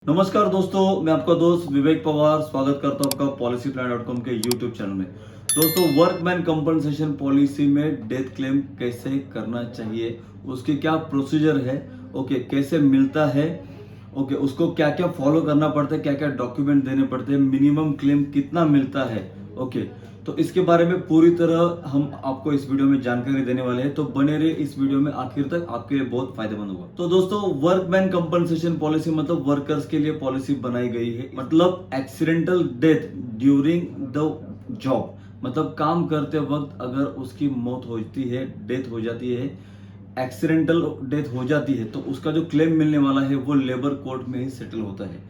नमस्कार दोस्तों, मैं आपका दोस्त विवेक पवार स्वागत करता हूं आपका policyplan.com के YouTube चैनल में। दोस्तों, वर्कमैन कंपनसेशन पॉलिसी में डेथ क्लेम कैसे करना चाहिए, उसकी क्या प्रोसीजर है, कैसे मिलता है, उसको क्या क्या फॉलो करना पड़ता है, क्या क्या डॉक्यूमेंट देने पड़ते हैं, मिनिमम क्लेम कितना मिलता है। तो इसके बारे में पूरी तरह हम आपको इस वीडियो में जानकारी देने वाले हैं, तो बने रहिए इस वीडियो में आखिर तक, आपके लिए बहुत फायदेमंद होगा। तो दोस्तों, वर्कमैन कंपनसेशन पॉलिसी मतलब वर्कर्स के लिए पॉलिसी बनाई गई है। मतलब accidental death during the job, मतलब काम करते वक्त अगर उसकी मौत होती है, डेथ हो जाती है, एक्सीडेंटल डेथ हो जाती है, तो उसका जो क्लेम मिलने वाला है वो लेबर कोर्ट में ही सेटल होता है।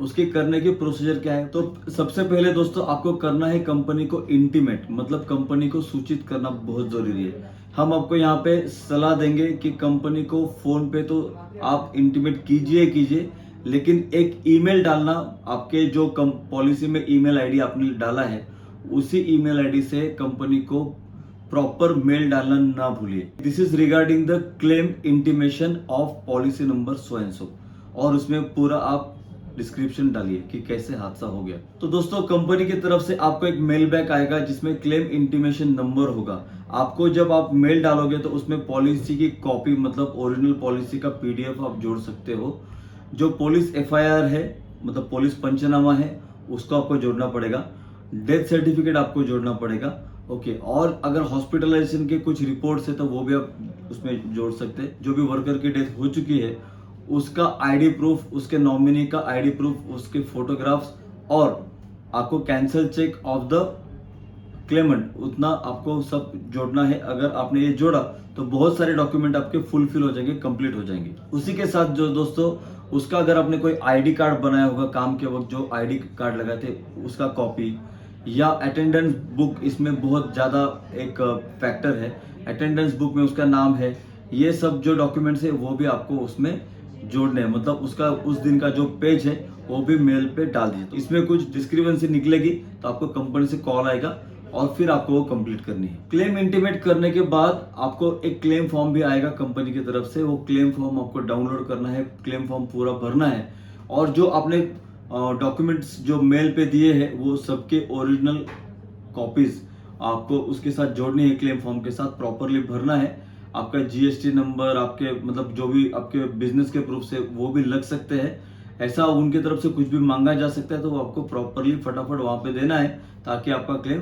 उसके करने की प्रोसीजर क्या है? तो सबसे पहले दोस्तों, आपको करना है कंपनी को इंटीमेट, मतलब कंपनी को सूचित करना बहुत जरूरी है। हम आपको यहाँ पे सलाह देंगे कि कंपनी को फोन पे तो आप इंटीमेट कीजिए, लेकिन एक ईमेल डालना, आपके जो पॉलिसी में ईमेल आईडी आपने डाला है, उसी ईमेल आईडी से कंपनी को प्रॉपर मेल डालना ना भूलिए। This is regarding the claim intimation of policy number so and so, और उसमें पूरा आप डिस्क्रिप्शन डालिए कि कैसे हादसा हो गया। तो दोस्तों, कंपनी की तरफ से आपको एक मेल बैक आएगा जिसमें क्लेम इंटीमेशन नंबर होगा। आपको जब आप मेल डालोगे तो उसमें पॉलिसी की कॉपी, मतलब ओरिजिनल पॉलिसी का पीडीएफ आप जोड़ सकते हो। जो पुलिस एफआईआर है, मतलब पुलिस पंचनामा है, उसको आपको जोड़ना पड़ेगा। डेथ सर्टिफिकेट आपको जोड़ना पड़ेगा। और अगर हॉस्पिटलाइजेशन के कुछ रिपोर्ट्स है तो वो भी आप उसमें जोड़ सकते हैं। जो भी वर्कर की डेथ हो चुकी है उसका आईडी प्रूफ, उसके नॉमिनी का आईडी प्रूफ, उसके फोटोग्राफ्स, और आपको cancel cheque of the Clement, उतना आपको सब जोड़ना है। अगर आपने ये जोड़ा तो बहुत सारे डॉक्यूमेंट आपके फुलफिल हो जाएंगे, कंप्लीट हो जाएंगे। उसी के साथ जो दोस्तों, उसका अगर आपने कोई आईडी कार्ड बनाया होगा, काम के वक्त जो आईडी कार्ड लगाए थे उसका कॉपी, या अटेंडेंस बुक, इसमें बहुत ज्यादा एक फैक्टर है। अटेंडेंस बुक में उसका नाम है, ये सब जो डॉक्यूमेंट्स है वो भी आपको उसमें जोड़ने हैं। मतलब उसका उस दिन का जो पेज है वो भी मेल पे डाल दीजिए। तो इसमें कुछ डिस्क्रिपेंसी निकलेगी तो आपको कंपनी से कॉल आएगा और फिर आपको वो कंप्लीट करनी है। क्लेम इंटीमेट करने के बाद आपको एक क्लेम फॉर्म भी आएगा कंपनी की तरफ से। वो क्लेम फॉर्म आपको डाउनलोड करना है, क्लेम फॉर्म पूरा भरना है, और जो आपने डॉक्यूमेंट्स जो मेल पे दिए हैं वो सबके ओरिजिनल कॉपीज आपको उसके साथ जोड़नी है। क्लेम फॉर्म के साथ प्रॉपरली भरना है। आपका जीएसटी नंबर, आपके मतलब जो भी आपके बिजनेस के प्रूफ से वो भी लग सकते हैं। ऐसा उनकी तरफ से कुछ भी मांगा जा सकता है, तो वो आपको प्रॉपरली फटाफट वहां पे देना है ताकि आपका क्लेम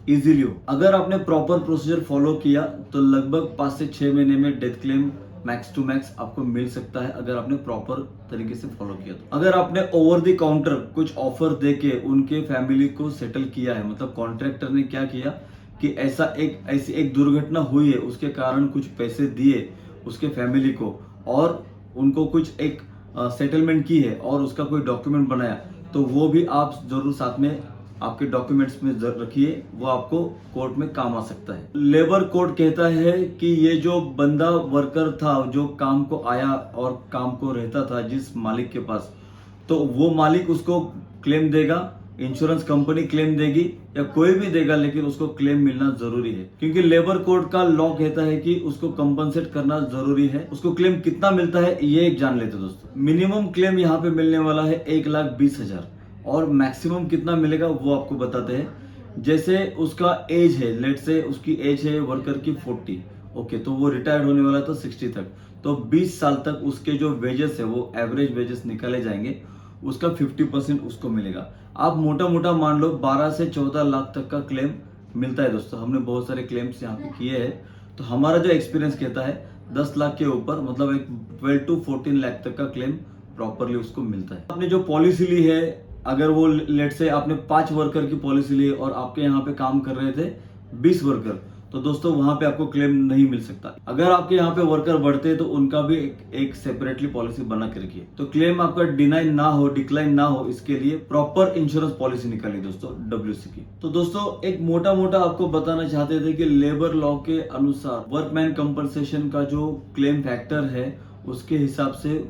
इजीली हो। अगर आपने प्रॉपर प्रोसीजर फॉलो किया तो लगभग 5 से 6 महीने में death claim max to max आपको मिल सकता है, अगर आपने प्रॉपर तरीके से फॉलो किया तो। अगर आपने ओवर द काउंटर कुछ ऑफर देके उनके फैमिली को सेटल किया है, मतलब कॉन्ट्रैक्टर ने क्या किया कि ऐसी एक दुर्घटना हुई है, उसके कारण कुछ पैसे दिए उसके फैमिली को, और उनको कुछ एक सेटलमेंट की है, और उसका कोई डॉक्यूमेंट बनाया, तो वो भी आप जरूर साथ में आपके डॉक्यूमेंट्स में रखिए। वो आपको कोर्ट में काम आ सकता है। लेबर कोड कहता है कि ये जो बंदा वर्कर था, जो काम को आया और काम को रहता था जिस मालिक के पास, तो वो मालिक उसको क्लेम देगा, इंश्योरेंस कंपनी क्लेम देगी, या कोई भी देगा, लेकिन उसको क्लेम मिलना जरूरी है। क्योंकि लेबर कोड का लॉ कहता है कि उसको कंपनसेट करना जरूरी है। उसको क्लेम कितना मिलता है ये एक जान लेते दोस्तों। मिनिमम क्लेम यहाँ पे मिलने वाला है 1,20,000, और मैक्सिमम कितना मिलेगा वो आपको बताते हैं। जैसे उसका एज है, लेट से उसकी एज है वर्कर की 40, तो वो रिटायर्ड होने वाला था 60 तक, तो 20 साल तक उसके जो वेजेस है वो एवरेज वेजेस निकाले जाएंगे, उसका 50% उसको मिलेगा। आप मोटा मोटा मान लो 12 से 14 लाख तक का क्लेम मिलता है दोस्तों। हमने बहुत सारे क्लेम्स यहाँ पे किए हैं, तो हमारा जो एक्सपीरियंस कहता है 10 लाख के ऊपर, मतलब एक 12 to 14 लाख तक का क्लेम प्रॉपरली उसको मिलता है। आपने जो पॉलिसी ली है, अगर वो लेट से आपने 5 वर्कर की पॉलिसी ली और आपके यहाँ पे काम कर रहे थे 20 वर्कर, तो दोस्तों वहां पे आपको क्लेम नहीं मिल सकता। अगर आपके यहाँ पे वर्कर बढ़ते तो उनका भी एक सेपरेटली पॉलिसी बना के रखिए, तो क्लेम आपका डिनाई ना हो, डिक्लाइन ना हो, इसके लिए प्रॉपर इंश्योरेंस पॉलिसी निकालिए दोस्तों डब्ल्यूसी की। तो दोस्तों, एक मोटा मोटा आपको बताना चाहते थे कि लेबर लॉ के अनुसार वर्कमैन कंपनसेशन का जो क्लेम फैक्टर है उसके हिसाब से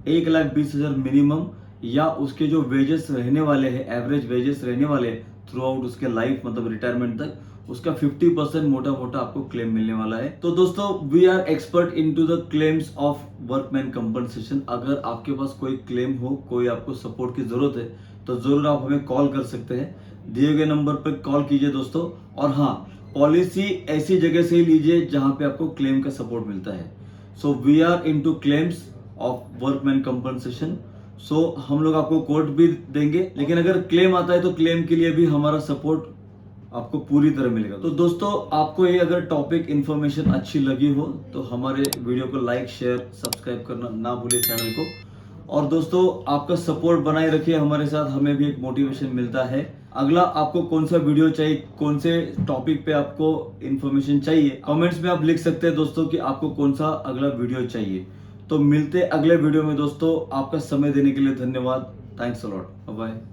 1,20,000 मिनिमम, या उसके जो वेजेस रहने वाले हैं, एवरेज वेजेस रहने वाले थ्रू आउट उसके लाइफ, मतलब रिटायरमेंट तक, उसका 50% मोटा मोटा आपको क्लेम मिलने वाला है। तो दोस्तों we are expert into the claims of workman compensation. अगर आपके पास कोई क्लेम हो, कोई आपको सपोर्ट की जरूरत है, तो जरूर आप हमें कॉल कर सकते हैं। दिए गए नंबर पर कॉल कीजिए दोस्तों। और हाँ, पॉलिसी ऐसी जगह से ही लीजिए जहां पे आपको क्लेम का सपोर्ट मिलता है। So we are into claims of workman compensation. सो हम लोग आपको कोर्ट भी देंगे, लेकिन अगर क्लेम आता है तो क्लेम के लिए भी हमारा सपोर्ट आपको पूरी तरह मिलेगा। तो दोस्तों आपको ये अगर टॉपिक इन्फॉर्मेशन अच्छी लगी हो तो हमारे वीडियो को लाइक शेयर सब्सक्राइब करना ना भूलिए चैनल को। और दोस्तों आपका सपोर्ट बनाए रखिए हमारे साथ, हमें भी एक मोटिवेशन मिलता है। अगला आपको कौन सा वीडियो चाहिए, कौन से टॉपिक पे आपको इन्फॉर्मेशन चाहिए, कमेंट्स में आप लिख सकते हैं दोस्तों कि आपको कौन सा अगला वीडियो चाहिए। तो मिलते अगले वीडियो में दोस्तों। आपका समय देने के लिए धन्यवाद। Thanks a lot. बाय।